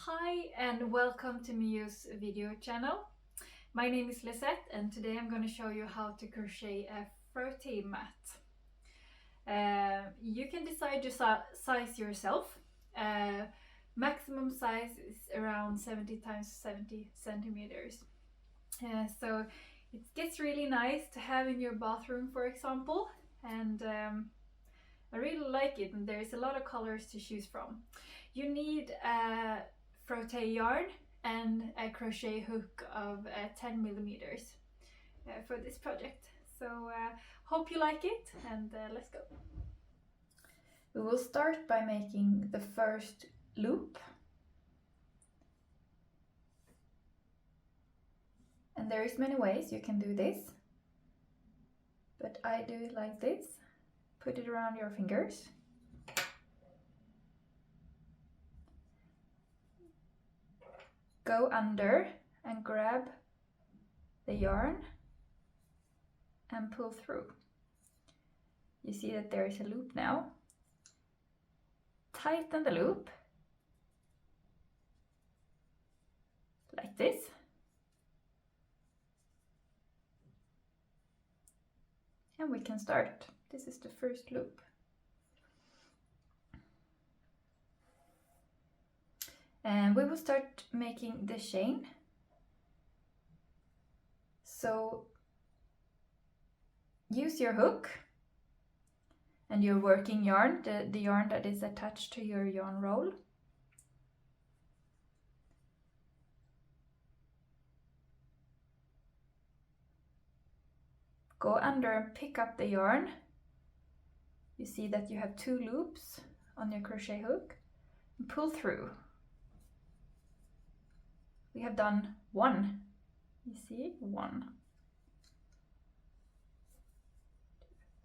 Hi and welcome to Miu's video channel. My name is Lisette and today I'm going to show you how to crochet a froté-matta. You can decide your size yourself. Maximum size is around 70 times 70 centimeters. So it gets really nice to have in your bathroom, for example, and I really like it, and there's a lot of colors to choose from. You need a froté yarn and a crochet hook of 10 millimeters for this project. So hope you like it, and let's go. We will start by making the first loop. And there is many ways you can do this, but I do it like this. Put it around your fingers. Go under and grab the yarn and pull through. You see that there is a loop now. Tighten the loop like this. And we can start. This is the first loop. And we will start making the chain. So use your hook and your working yarn, the yarn that is attached to your yarn roll. Go under and pick up the yarn. You see that you have 2 loops on your crochet hook, and pull through. We have done 1. You see, 1.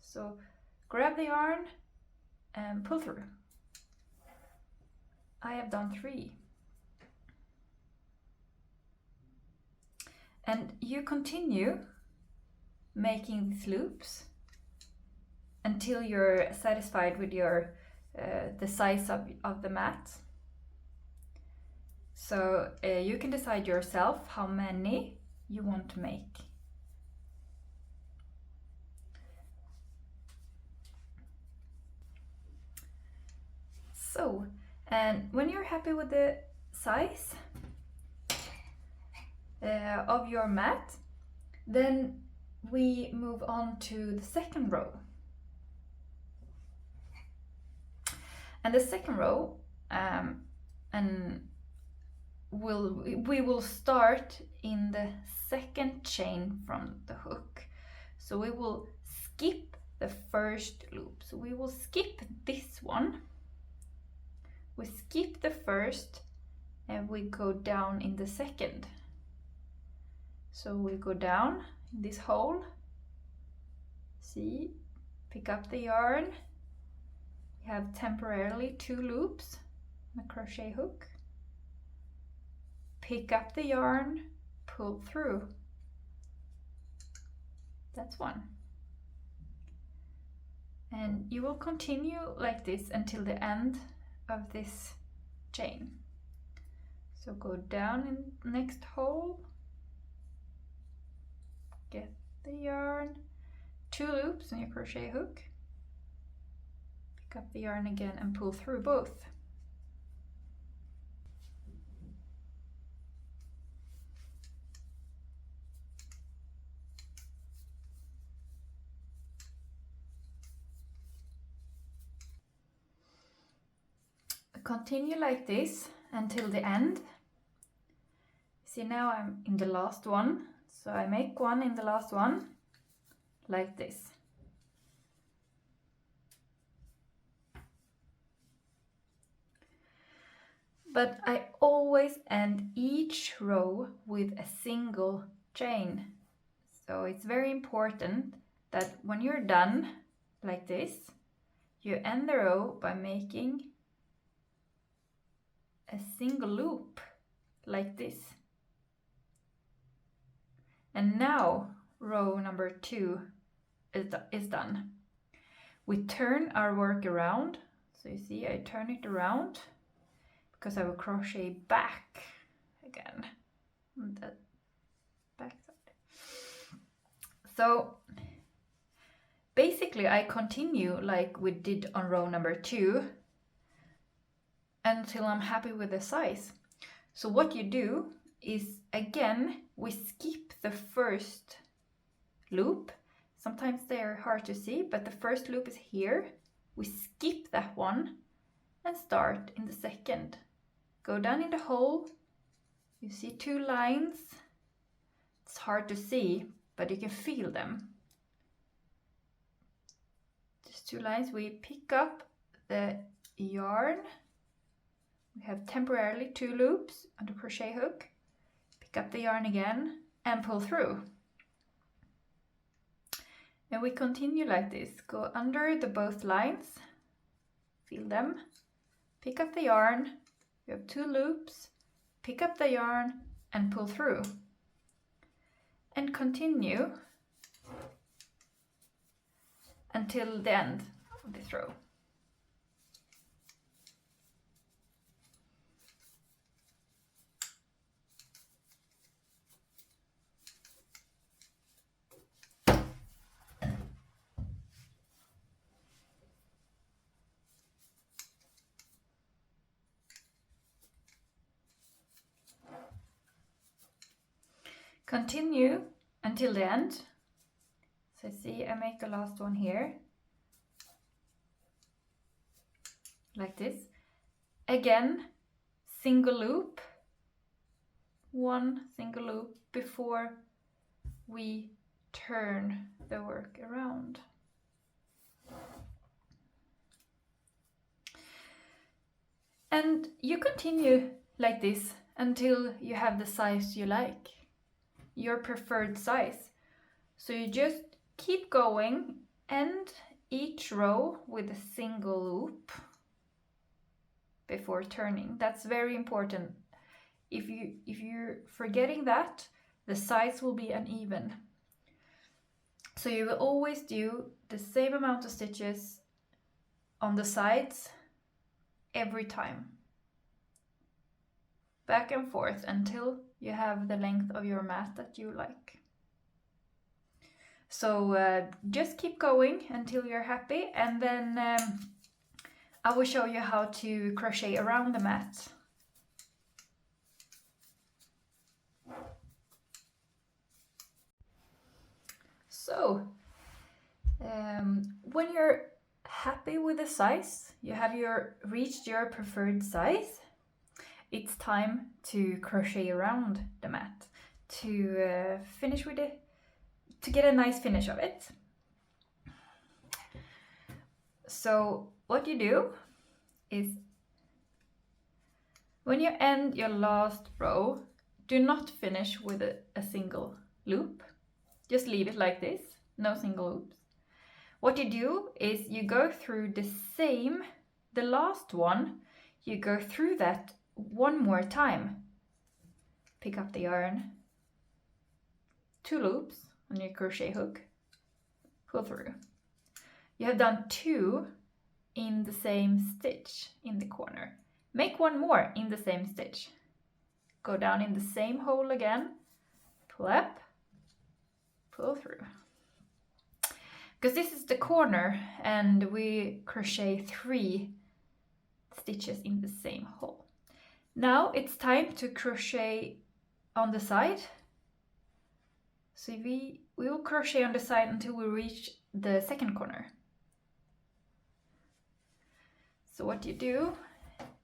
So grab the yarn and pull through. I have done 3. And you continue making these loops until you're satisfied with your the size of the mat. So you can decide yourself how many you want to make. So, and when you're happy with the size of your mat, then we move on to the second row. And the second row, we will start in the second chain from the hook. So we will skip the first loop. So we will skip this one. We skip the first and we go down in the second. So we go down in this hole. See, pick up the yarn. We have temporarily 2 loops on a crochet hook. Pick up the yarn, pull through. That's 1. And you will continue like this until the end of this chain. So go down in the next hole, get the yarn, 2 loops on your crochet hook, pick up the yarn again and pull through both. Continue like this until the end. See, now I'm in the last one, so I make 1 in the last one like this. But I always end each row with a single chain. So it's very important that when you're done like this, you end the row by making a single loop like this. And now row number 2 is done. We turn our work around. So you see, I turn it around. because I will crochet back again on the back side. So basically I continue like we did on row number 2 until I'm happy with the size. So what you do is, again, we skip the first loop. Sometimes they are hard to see, but the first loop is here. We skip that one and start in the second. Go down in the hole. You see 2 lines. It's hard to see, but you can feel them. Just 2 lines. We pick up the yarn. We have temporarily 2 loops on the crochet hook. Pick up the yarn again and pull through. And we continue like this. Go under the both lines, feel them, pick up the yarn. You have 2 loops, pick up the yarn and pull through. And continue until the end of this row. Continue until the end. So see, I make the last one here. Like this. Again, single loop. 1 single loop before we turn the work around. And you continue like this until you have the size you like. Your preferred size. So you just keep going, end each row with a single loop before turning. That's very important. If you're forgetting that, the size will be uneven. So you will always do the same amount of stitches on the sides every time. Back and forth until you have the length of your mat that you like. So just keep going until you're happy, and then I will show you how to crochet around the mat. So when you're happy with the size, you have reached your preferred size, it's time to crochet around the mat to finish with it, to get a nice finish of it. So what you do is, when you end your last row, do not finish with a single loop. Just leave it like this, no single loops. What you do is you go through the last one, you go through that one more time. Pick up the yarn, 2 loops on your crochet hook, pull through. You have done 2 in the same stitch in the corner. Make 1 more in the same stitch. Go down in the same hole again, pull up, pull through. Because this is the corner and we crochet 3 stitches in the same hole. Now it's time to crochet on the side. So we will crochet on the side until we reach the second corner. So what you do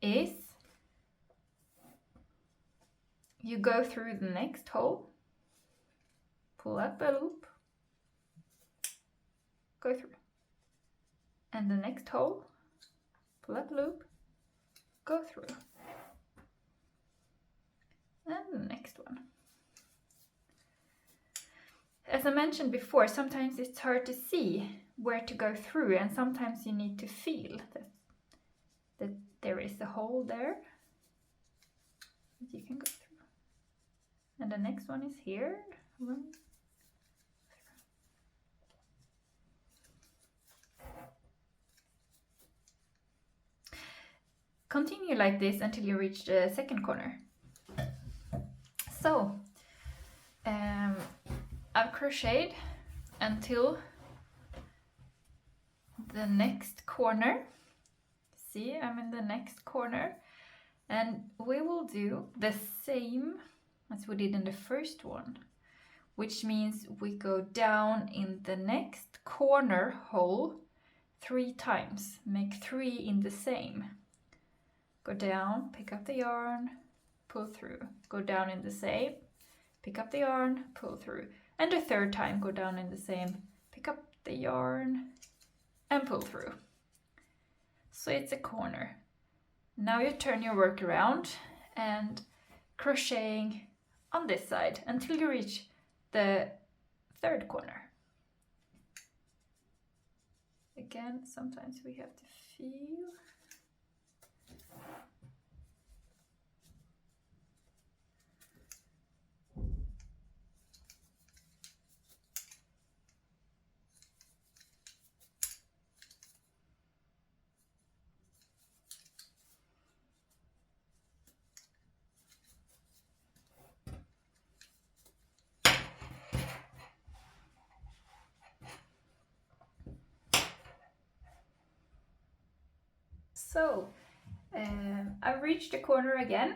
is you go through the next hole, pull up a loop, go through, and the next hole, pull up a loop, go through, and the next one. As I mentioned before, sometimes it's hard to see where to go through, and sometimes you need to feel that there is a hole there that you can go through. And the next one is here. continue like this until you reach the second corner. So I've crocheted until the next corner. See, I'm in the next corner, and we will do the same as we did in the first one, which means we go down in the next corner hole 3 times. Make 3 in the same. Go down, pick up the yarn, pull through. Go down in the same, pick up the yarn, pull through. And the third time, go down in the same, pick up the yarn and pull through. So it's a corner. Now you turn your work around and crocheting on this side until you reach the third corner. Again, sometimes we have to feel. So I've reached the corner again.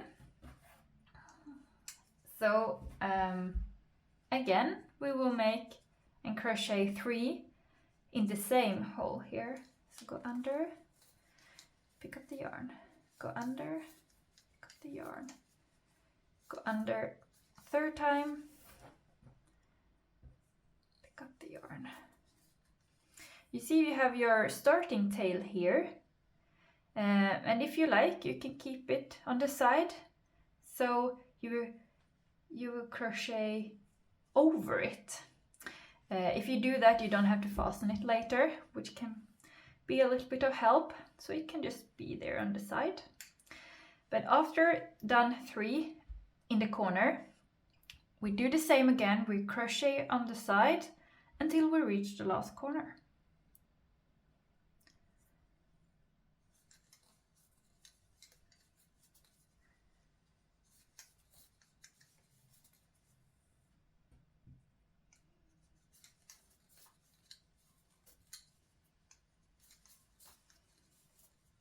So again, we will make and crochet 3 in the same hole here. So go under, pick up the yarn, go under, pick up the yarn, go under, third time, pick up the yarn. You see you have your starting tail here. And if you like, you can keep it on the side, so you will crochet over it. If you do that, you don't have to fasten it later, which can be a little bit of help, so it can just be there on the side. But after done 3 in the corner, we do the same again. We crochet on the side until we reach the last corner.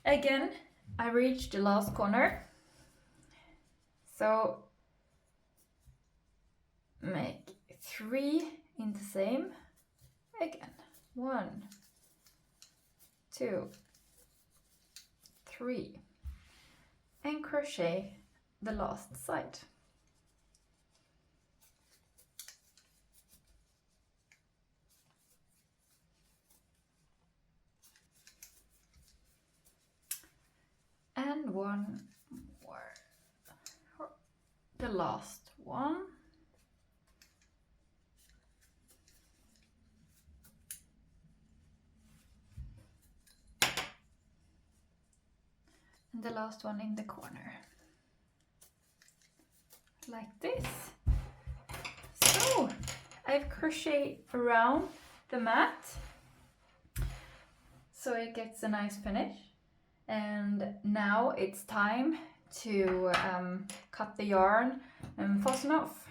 Again, I reached the last corner, so make 3 in the same again. 1, 2, 3, and crochet the last side. And 1 more, the last one. And the last one in the corner. Like this. So I've crocheted around the mat so it gets a nice finish. And now it's time to cut the yarn and fasten off.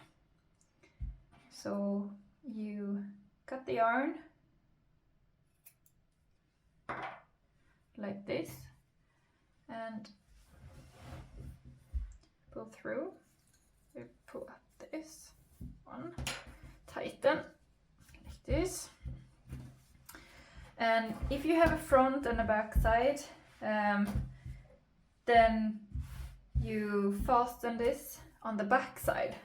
So you cut the yarn like this and pull through. We pull up this one, tighten like this. And if you have a front and a back side, then you fasten this on the back side.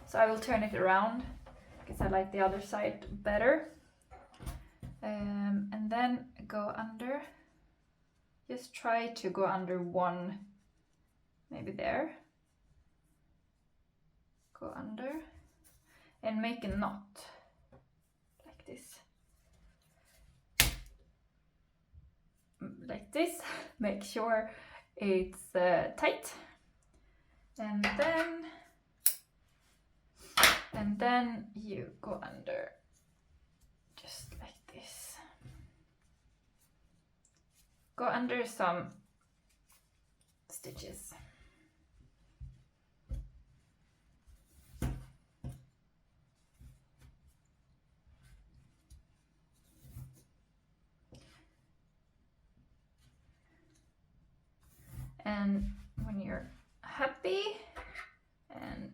So I will turn it around because I like the other side better. And then go under. Just try to go under one, maybe there. Go under and make a knot like this. Like this, make sure it's tight, and then you go under just like this. Go under some stitches. And when you're happy and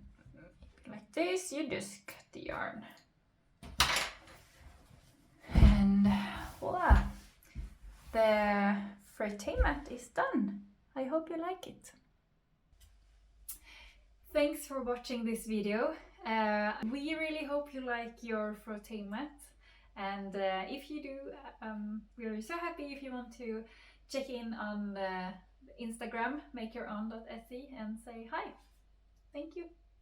like this, you just cut the yarn. And voila! The froté-matta is done. I hope you like it. Thanks for watching this video. We really hope you like your froté-matta. And if you do, we're so happy if you want to check in on the Instagram, makeyourown.se, and say hi. Thank you.